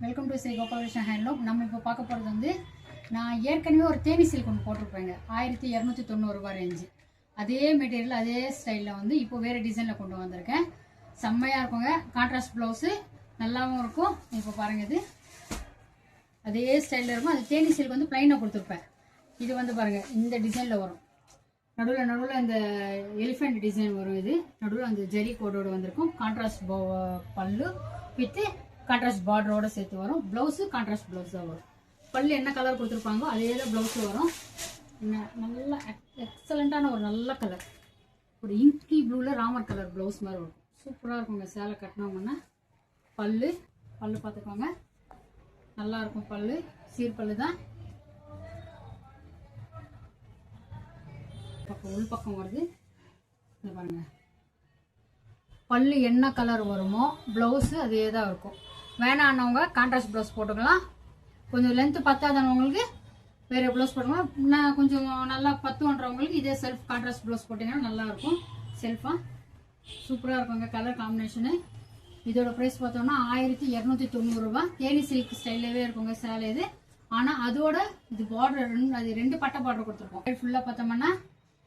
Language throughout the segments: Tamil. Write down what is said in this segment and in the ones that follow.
Welcome to Sri Gopalakrishna handloom. நம்ம இப்போ பார்க்க போகிறது வந்து நான் ஏற்கனவே ஒரு தேனி சில்க் ஒன்று போட்டிருப்பேங்க. 1290 ரூபாய் ரேஞ்சு. அதே மெட்டீரியல் அதே ஸ்டைலில் வந்து இப்போ வேறு டிசைனில் கொண்டு வந்திருக்கேன். செம்மையாக இருக்குங்க. கான்ட்ராஸ்ட் ப்ளவுஸு நல்லாவும் இருக்கும். இப்போ பாருங்கள், இது அதே ஸ்டைலில் இருக்கும். அது தேனி சில்க் வந்து ப்ளைனாக கொடுத்துருப்பேன். இது வந்து பாருங்கள், இந்த டிசைனில் வரும். நடுவில் இந்த எலிஃபெண்ட் டிசைன் வரும். இது நடுவில் அந்த ஜெரி கோடோடு வந்திருக்கும். கான்ட்ராஸ்ட் பல்லு வித்து கான்ட்ராஸ்ட் பார்டரோட சேர்த்து வரும். ப்ளவுஸு கான்ட்ராஸ்ட் ப்ளவுஸ் தான் வரும். பல்லு என்ன கலர் கொடுத்துருப்பாங்களோ அதே தான் ப்ளவுஸு வரும். நல்ல எக்ஸலண்ட்டான ஒரு நல்ல கலர், ஒரு இங்கி ப்ளூவில் ராமர் கலர் ப்ளவுஸ் மாதிரி வரும். சூப்பராக இருக்குங்க. சேலை கட்டினோம்னா பல்லு பார்த்துக்கோங்க, நல்லாயிருக்கும். பல்லு சீர்பல்லு தான். பக்கம் உள் பக்கம் வருது. இந்த பாருங்க, பல்லு என்ன கலர் வருமோ ப்ளவுஸு அதே தான் இருக்கும். வேணான்னவங்க கான்ட்ராஸ்ட் ப்ளவுஸ் போட்டுக்கலாம். கொஞ்சம் லென்த்து பத்தாதவங்களுக்கு வேறு ப்ளவுஸ் போட்டுக்கலாம். நான் கொஞ்சம் நல்லா பத்துன்றவங்களுக்கு இதே செல்ஃப் கான்ட்ராஸ்ட் ப்ளவுஸ் போட்டிங்கன்னா நல்லாயிருக்கும். செல்ஃபாக சூப்பராக இருக்குங்க. Colour combination. இதோட ப்ரைஸ் பார்த்தோம்னா 1290 ரூபா. தேனி சில்க் ஸ்டைலவே இருக்குங்க சேலை இது. ஆனால் அதோட இது பார்டர் அது 2 பட்டை பார்டர் கொடுத்துருக்கோம். ஃபுல்லாக பார்த்தோம்னா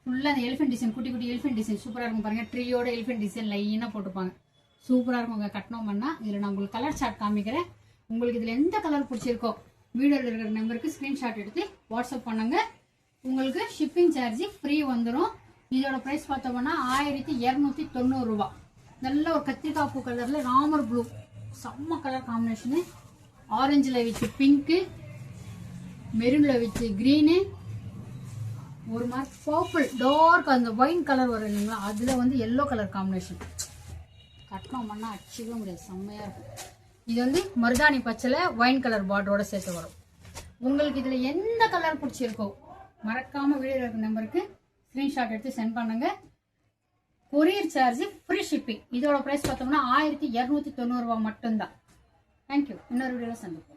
ஃபுல்லாக அந்த எலிஃபென்ட் டிசைன், குட்டி குட்டி எலிஃபென்ட் டிசைன் சூப்பராக இருக்கும். பாருங்கள், ட்ரீயோட எலிஃபென்ட் டிசைன் லைனாக போட்டுப்பாங்க. சூப்பராக இருக்குங்க. கட்டணும்னா இதில் நான் உங்களுக்கு கலர் சார்ட் காமிக்கிறேன். உங்களுக்கு இதில் எந்த கலர் பிடிச்சிருக்கோ வீடியோவில் இருக்கிற நம்பருக்கு ஸ்க்ரீன்ஷாட் எடுத்து வாட்ஸ்அப் பண்ணுங்க. உங்களுக்கு ஷிப்பிங் சார்ஜ் ஃப்ரீ வந்துடும். இதோட ப்ரைஸ் பார்த்தோம்னா 1290 ரூபா. நல்ல ஒரு கத்திரிக்காய் பூ கலரில் ராமர் ப்ளூ, செம்ம கலர் காம்பினேஷனு. ஆரஞ்சில் வச்சு பிங்க்கு, மெரூனில் வச்சு க்ரீனு, ஒரு மாதிரி பர்பிள் டார்க் அந்த ஒயின் கலர் வரும் இல்லைங்களா, அதில் வந்து எல்லோ கலர் காம்பினேஷன். கட்டினோம்னா அடிச்சிக்கவே முடியாது, செம்மையாக இருக்கும். இது வந்து மருதாணி பச்சையில் ஒயின் கலர் பார்டரோட சேர்த்து வரும். உங்களுக்கு இதில் எந்த கலர் பிடிச்சிருக்கோ மறக்காமல் வீடியோ இருக்கிற நம்பருக்கு ஸ்க்ரீன்ஷாட் எடுத்து சென்ட் பண்ணுங்க. Courier charge free shipping. இதோட ப்ரைஸ் பார்த்தோம்னா 1290 ரூபா மட்டும்தான். தேங்க்யூ. இன்னொரு வீடியோவில் சந்திப்போம்.